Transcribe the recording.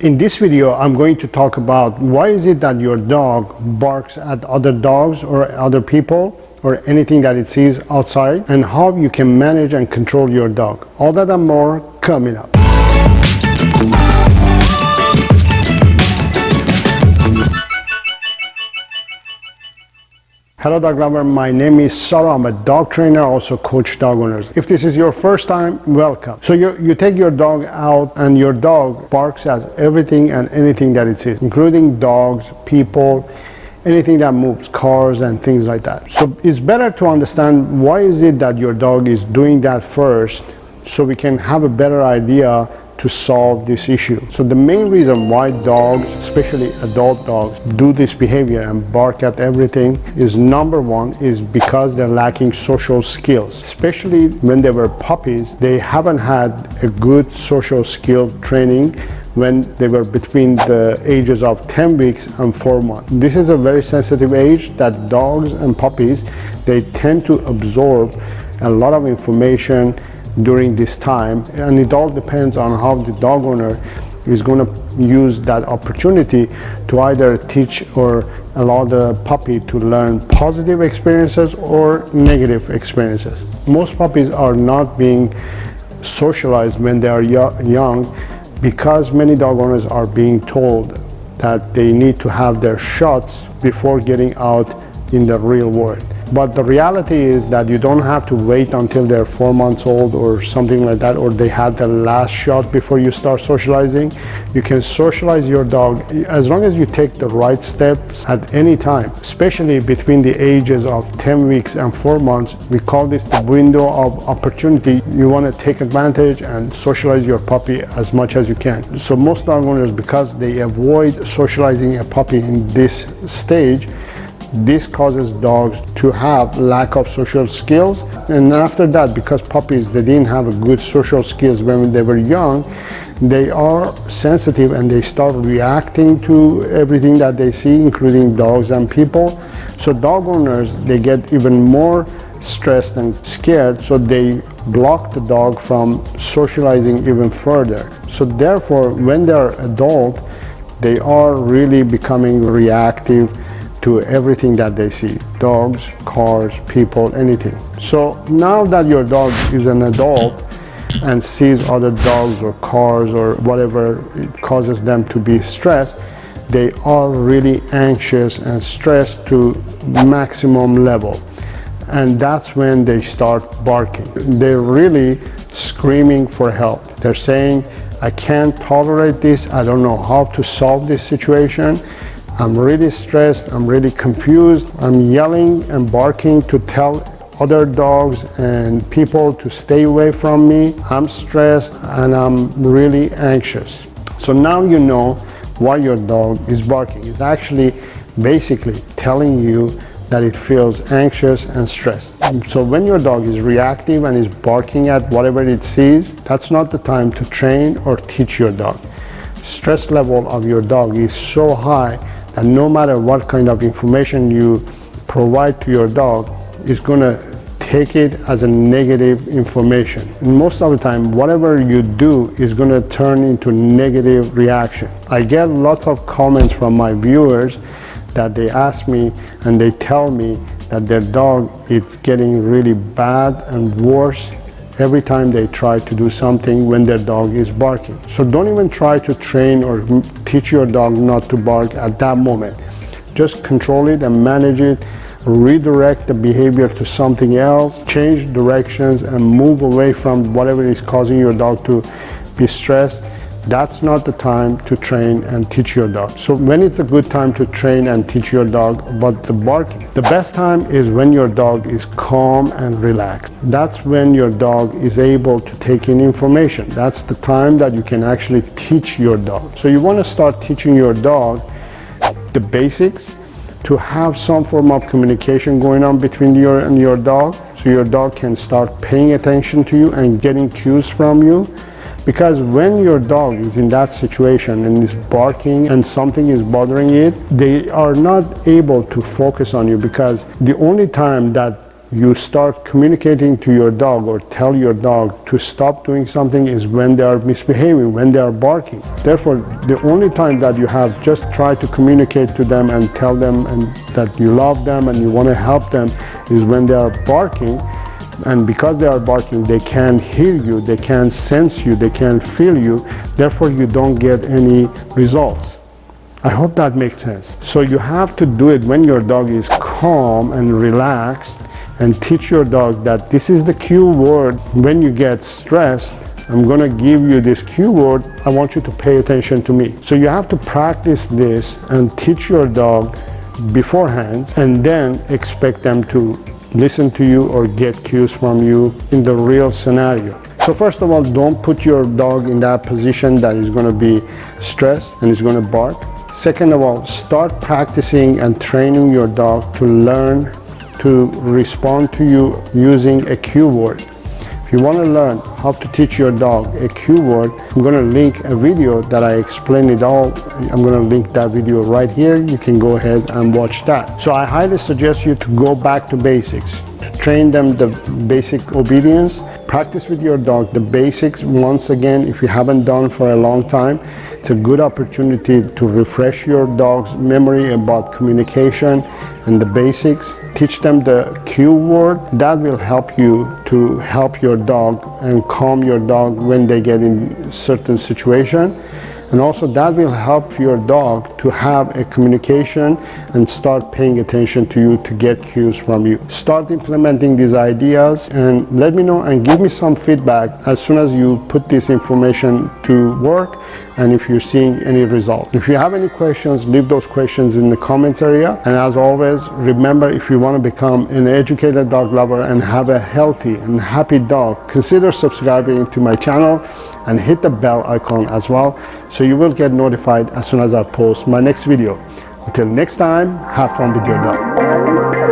In this video, I'm going to talk about why is it that your dog barks at other dogs or other people or anything that it sees outside, and how you can manage and control your dog. All that and more coming up. Hello dog lover, my name is Saro. I'm a dog trainer, also coach dog owners. If this is your first time, welcome. So you take your dog out and your dog barks at everything and anything that it sees, including dogs, people, anything that moves, cars and things like that. So it's better to understand why is it that your dog is doing that first, so we can have a better idea to solve this issue. So the main reason why dogs, especially adult dogs, do this behavior and bark at everything is, number one, is because they're lacking social skills. Especially when they were puppies, they haven't had a good social skill training when they were between the ages of 10 weeks and 4 months. This is a very sensitive age that dogs and puppies, they tend to absorb a lot of information during this time, and it all depends on how the dog owner is going to use that opportunity to either teach or allow the puppy to learn positive experiences or negative experiences. Most puppies are not being socialized when they are young, because many dog owners are being told that they need to have their shots before getting out in the real world. But the reality is that you don't have to wait until they're 4 months old or something like that, or they had their last shot before you start socializing. You can socialize your dog as long as you take the right steps at any time, especially between the ages of 10 weeks and 4 months. We call this the window of opportunity. You want to take advantage and socialize your puppy as much as you can. So most dog owners, because they avoid socializing a puppy in this stage, this causes dogs to have lack of social skills. And after that, because puppies, they didn't have a good social skills when they were young, they are sensitive and they start reacting to everything that they see, including dogs and people. So dog owners, they get even more stressed and scared, so they block the dog from socializing even further. So therefore, when they're adult, they are really becoming reactive to everything that they see, dogs, cars, people, anything. So now that your dog is an adult and sees other dogs or cars or whatever it causes them to be stressed, they are really anxious and stressed to maximum level. And that's when they start barking. They're really screaming for help. They're saying, I can't tolerate this, I don't know how to solve this situation. I'm really stressed, I'm really confused, I'm yelling and barking to tell other dogs and people to stay away from me. I'm stressed and I'm really anxious. So now you know why your dog is barking. It's actually basically telling you that it feels anxious and stressed. So when your dog is reactive and is barking at whatever it sees, that's not the time to train or teach your dog. Stress level of your dog is so high that no matter what kind of information you provide to your dog, is going to take it as a negative information. And most of the time, whatever you do is going to turn into negative reaction. I get lots of comments from my viewers that they ask me and they tell me that their dog is getting really bad and worse every time they try to do something when their dog is barking. So don't even try to train or teach your dog not to bark at that moment. Just control it and manage it, redirect the behavior to something else, change directions and move away from whatever is causing your dog to be stressed. That's not the time to train and teach your dog. So when it's a good time to train and teach your dog about the barking? The best time is when your dog is calm and relaxed. That's when your dog is able to take in information. That's the time that you can actually teach your dog. So you want to start teaching your dog the basics, to have some form of communication going on between you and your dog, so your dog can start paying attention to you and getting cues from you. Because when your dog is in that situation and is barking and something is bothering it, they are not able to focus on you, because the only time that you start communicating to your dog or tell your dog to stop doing something is when they are misbehaving, when they are barking. Therefore, the only time that you have just try to communicate to them and tell them that you love them and you want to help them is when they are barking. And because they are barking, they can't hear you, they can't sense you, they can't feel you. Therefore, you don't get any results. I hope that makes sense. So you have to do it when your dog is calm and relaxed, and teach your dog that this is the cue word. When you get stressed, I'm going to give you this cue word. I want you to pay attention to me. So you have to practice this and teach your dog beforehand, and then expect them to listen to you or get cues from you in the real scenario. So first of all, don't put your dog in that position that is going to be stressed and is going to bark. Second of all, start practicing and training your dog to learn to respond to you using a cue word. If you want to learn how to teach your dog a cue word, I'm going to link a video that I explain it all. I'm going to link that video right here. You can go ahead and watch that. So I highly suggest you to go back to basics, to train them the basic obedience. Practice with your dog the basics once again if you haven't done for a long time. It's a good opportunity to refresh your dog's memory about communication and the basics. Teach them the cue word. That will help you to help your dog and calm your dog when they get in certain situation. And also that will help your dog to have a communication and start paying attention to you to get cues from you. Start implementing these ideas and let me know and give me some feedback as soon as you put this information to work and if you're seeing any result. If you have any questions, leave those questions in the comments area. And as always, remember, if you want to become an educated dog lover and have a healthy and happy dog, consider subscribing to my channel and hit the bell icon as well, so you will get notified as soon as I post my next video. Until next time, have fun with your dog.